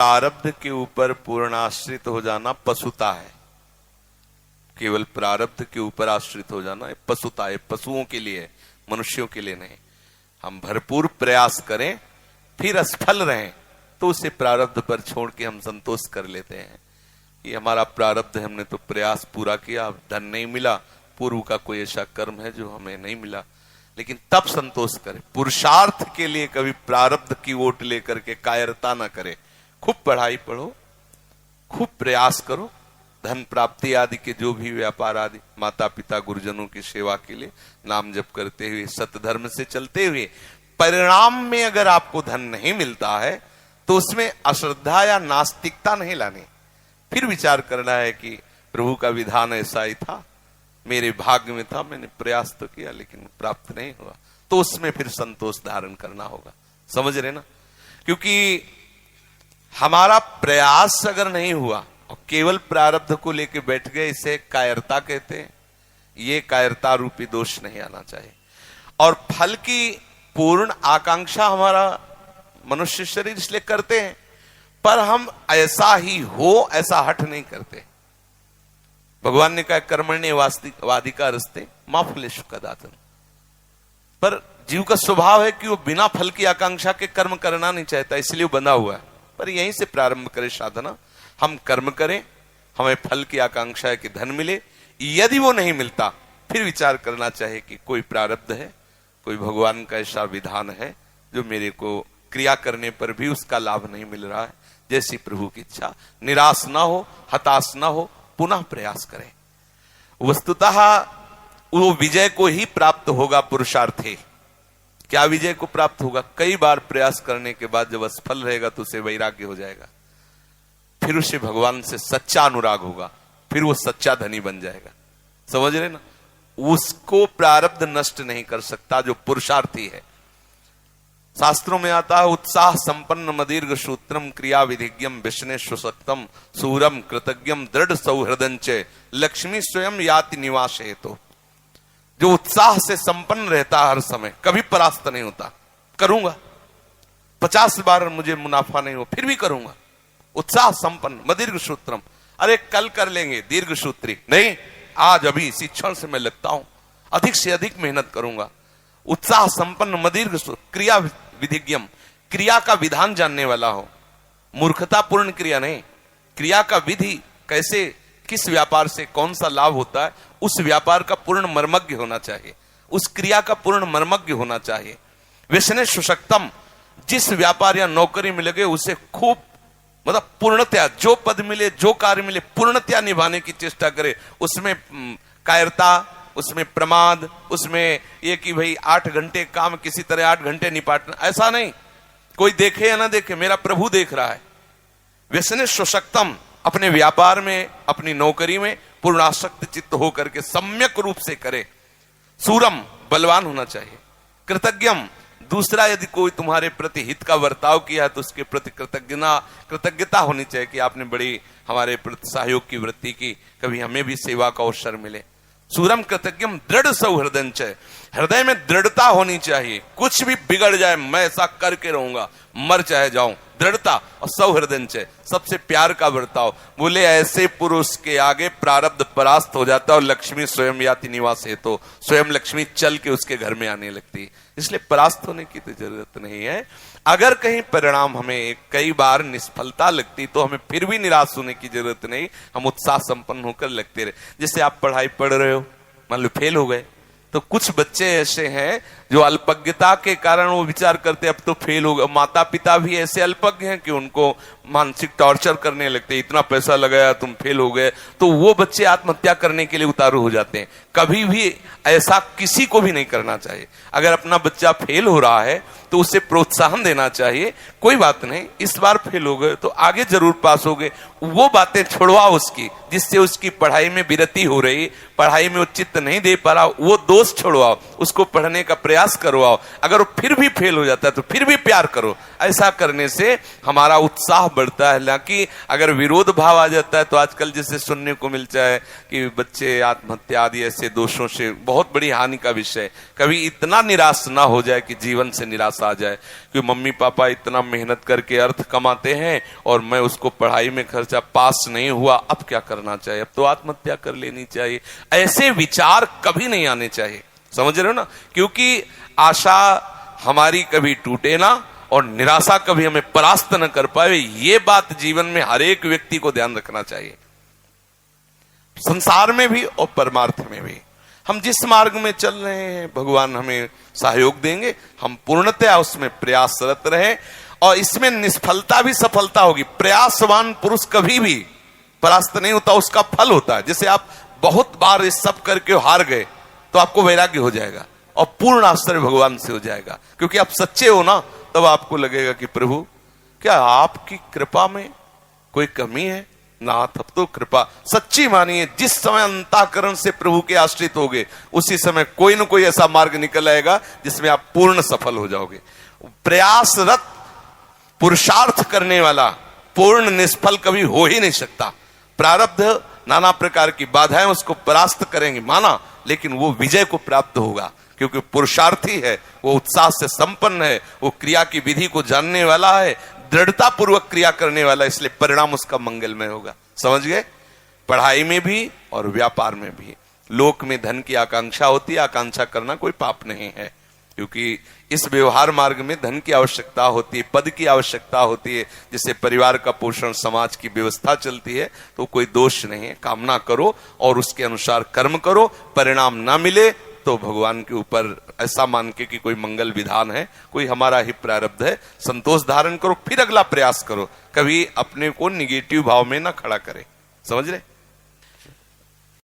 प्रारब्ध के ऊपर पूर्ण आश्रित हो जाना पशुता है। केवल प्रारब्ध के ऊपर आश्रित हो जाना पशुता है, पशुओं के लिए, मनुष्यों के लिए नहीं। हम भरपूर प्रयास करें फिर असफल रहें तो उसे प्रारब्ध पर छोड़ के हम संतोष कर लेते हैं। ये हमारा प्रारब्ध है, हमने तो प्रयास पूरा किया, धन नहीं मिला, पूर्व का कोई ऐसा कर्म है जो हमें नहीं मिला, लेकिन तब संतोष करें। पुरुषार्थ के लिए कभी प्रारब्ध की ओट लेकर के कायरता ना करें। खूब पढ़ाई पढ़ो, खूब प्रयास करो, धन प्राप्ति आदि के जो भी व्यापार आदि, माता पिता गुरुजनों की सेवा के लिए नाम जप करते हुए, सतधर्म से चलते हुए, परिणाम में अगर आपको धन नहीं मिलता है तो उसमें अश्रद्धा या नास्तिकता नहीं लानी। फिर विचार करना है कि प्रभु का विधान ऐसा ही था, मेरे भाग्य में था, मैंने प्रयास तो किया लेकिन प्राप्त नहीं हुआ, तो उसमें फिर संतोष धारण करना होगा। समझ रहे ना? क्योंकि हमारा प्रयास अगर नहीं हुआ और केवल प्रारब्ध को लेकर बैठ गए, इसे कायरता कहते हैं। ये कायरता रूपी दोष नहीं आना चाहिए। और फल की पूर्ण आकांक्षा हमारा मनुष्य शरीर इसलिए करते हैं, पर हम ऐसा ही हो ऐसा हठ नहीं करते। भगवान ने कहा कर्मण्य वाधिका रस्ते मां फलेषु कदाचन। पर जीव का स्वभाव है कि वो बिना फल की आकांक्षा के कर्म करना नहीं चाहता, इसलिए वो बंधा हुआ है। पर यहीं से प्रारंभ करें साधना, हम कर्म करें, हमें फल की आकांक्षा है कि धन मिले। यदि वो नहीं मिलता फिर विचार करना चाहिए कि कोई प्रारब्ध है, कोई भगवान का ऐसा विधान है जो मेरे को क्रिया करने पर भी उसका लाभ नहीं मिल रहा है, जैसी प्रभु की इच्छा। निराश ना हो, हताश ना हो, पुनः प्रयास करें। वस्तुतः वो विजय को ही प्राप्त होगा पुरुषार्थी। क्या विजय को प्राप्त होगा? कई बार प्रयास करने के बाद जब असफल रहेगा तो उसे वैराग्य हो जाएगा, फिर उसे भगवान से सच्चा अनुराग होगा, फिर वो सच्चा धनी बन जाएगा। समझ रहे ना? उसको प्रारब्ध नष्ट नहीं कर सकता जो पुरुषार्थी है। शास्त्रों में आता है उत्साह संपन्न मदीर्घ सूत्रम क्रिया विधिज्ञम विष्णे सुसक्तम सूरम कृतज्ञम दृढ़ सौहृदंच लक्ष्मी स्वयं याति निवास हेतु। जो उत्साह से संपन्न रहता हर समय, कभी परास्त नहीं होता। करूंगा 50 बार मुझे मुनाफा नहीं हो फिर भी करूंगा। उत्साह संपन्न मदीर्घ सूत्रम, अरे कल कर लेंगे, दीर्घ सूत्री नहीं, आज अभी इसी क्षण से मैं लगता हूं, अधिक से अधिक मेहनत करूंगा। उत्साह संपन्न मदीर्घ क्रिया विधिज्ञम, क्रिया का विधान जानने वाला हो। मूर्खता पूर्ण क्रिया नहीं, क्रिया का विधि कैसे, किस व्यापार से कौन सा लाभ होता है, उस व्यापार का पूर्ण मर्मज्ञ होना चाहिए, उस क्रिया का पूर्ण मर्मज्ञ होना चाहिए। विष्णे सुशक्तम, जिस व्यापार या नौकरी में लगे उसे खूब मतलब पूर्णतया, जो पद मिले, जो कार्य मिले, पूर्णतया निभाने की चेष्टा करे। उसमें कायरता, उसमें प्रमाद, उसमें ये कि भाई 8 घंटे काम किसी तरह 8 घंटे निपाटना, ऐसा नहीं। कोई देखे या ना देखे, मेरा प्रभु देख रहा है। व्यसने सुशक्तम, अपने व्यापार में, अपनी नौकरी में पूर्णासक्त चित्त होकर के सम्यक रूप से करे। सूरम, बलवान होना चाहिए। कृतज्ञम, दूसरा यदि कोई तुम्हारे प्रति हित का बर्ताव किया है तो उसके प्रति कृतज्ञता होनी चाहिए कि आपने बड़ी हमारे प्रति सहयोग की वृत्ति की, कभी हमें भी सेवा का अवसर मिले। सूरम कृतज्ञम दृढ़ सौहृदंच, हृदय में दृढ़ता होनी चाहिए। कुछ भी बिगड़ जाए मैं ऐसा करके रहूंगा, मर चाहे जाऊं, दृढ़ता। और सौहृदंच, सबसे प्यार का बर्ताव। बोले ऐसे पुरुष के आगे प्रारब्ध परास्त हो जाता और लक्ष्मी स्वयं याति निवास है, तो स्वयं लक्ष्मी चल के उसके घर में आने लगती। इसलिए परास्त होने की तो जरूरत नहीं है। अगर कहीं परिणाम हमें कई बार निष्फलता लगती तो हमें फिर भी निराश होने की जरूरत नहीं, हम उत्साह संपन्न होकर लगते रहे। जैसे आप पढ़ाई पढ़ रहे हो, मान लो फेल हो गए, तो कुछ बच्चे ऐसे हैं जो अल्पज्ञता के कारण वो विचार करते अब तो फेल हो गए। माता पिता भी ऐसे अल्पज्ञ हैं कि उनको मानसिक टॉर्चर करने लगते, इतना पैसा लगाया तुम फेल हो गए, तो वो बच्चे आत्महत्या करने के लिए उतारू हो जाते हैं। कभी भी ऐसा किसी को भी नहीं करना चाहिए। अगर अपना बच्चा फेल हो रहा है तो उसे प्रोत्साहन देना चाहिए, कोई बात नहीं, इस बार फेल हो गए तो आगे जरूर पास हो गए। वो बातें छोड़वाओ उसकी, जिससे उसकी पढ़ाई में विरति हो रही, पढ़ाई में वो चित्त नहीं दे पा रहा, वो दोष छोड़वाओ, उसको पढ़ने का प्रयास प्रयास करवाओ, अगर वो फिर भी फेल हो जाता है तो फिर भी प्यार करो। ऐसा करने से हमारा उत्साह बढ़ता है। हालांकि अगर विरोध भाव आ जाता है तो आजकल जैसे सुनने को मिलता है कि बच्चे आत्महत्या आदि ऐसे दोषों से, बहुत बड़ी हानि का विषय। कभी इतना निराश ना हो जाए कि जीवन से निराशा आ जाए कि मम्मी पापा इतना मेहनत करके अर्थ कमाते हैं और मैं उसको पढ़ाई में खर्चा, पास नहीं हुआ, अब क्या करना चाहिए, अब तो आत्महत्या कर लेनी चाहिए। ऐसे विचार कभी नहीं आने चाहिए, समझ रहे हो ना। क्योंकि आशा हमारी कभी टूटे ना और निराशा कभी हमें परास्त न कर पाए, ये बात जीवन में हर एक व्यक्ति को ध्यान रखना चाहिए, संसार में भी और परमार्थ में भी। हम जिस मार्ग में चल रहे हैं भगवान हमें सहयोग देंगे, हम पूर्णतया उसमें प्रयासरत रहे और इसमें निष्फलता भी सफलता होगी। प्रयासवान पुरुष कभी भी परास्त नहीं होता, उसका फल होता है। जैसे आप बहुत बार इस सब करके हार गए तो आपको वैराग्य हो जाएगा और पूर्ण आश्रय भगवान से हो जाएगा, क्योंकि आप सच्चे हो ना। तब आपको लगेगा कि प्रभु क्या आपकी कृपा में कोई कमी है? ना, तब तो कृपा सच्ची मानिए। जिस समय अंतःकरण से प्रभु के आश्रित होगे उसी समय कोई ना कोई ऐसा मार्ग निकल आएगा जिसमें आप पूर्ण सफल हो जाओगे। प्रयासरत पुरुषार्थ करने वाला पूर्ण निष्फल कभी हो ही नहीं सकता। प्रारब्ध नाना प्रकार की बाधाएं उसको परास्त करेंगे माना, लेकिन वो विजय को प्राप्त होगा, क्योंकि पुरुषार्थी है, वो उत्साह से संपन्न है, वो क्रिया की विधि को जानने वाला है, दृढ़ता पूर्वक क्रिया करने वाला, इसलिए परिणाम उसका मंगलमय होगा। समझ गए? पढ़ाई में भी और व्यापार में भी लोक में धन की आकांक्षा होती है, आकांक्षा करना कोई पाप नहीं है, क्योंकि इस व्यवहार मार्ग में धन की आवश्यकता होती है, पद की आवश्यकता होती है, जिससे परिवार का पोषण, समाज की व्यवस्था चलती है, तो कोई दोष नहीं है। कामना करो और उसके अनुसार कर्म करो, परिणाम ना मिले तो भगवान के ऊपर ऐसा मान के कि कोई मंगल विधान है, कोई हमारा ही प्रारब्ध है, संतोष धारण करो, फिर अगला प्रयास करो। कभी अपने को निगेटिव भाव में ना खड़ा करे। समझ रहे?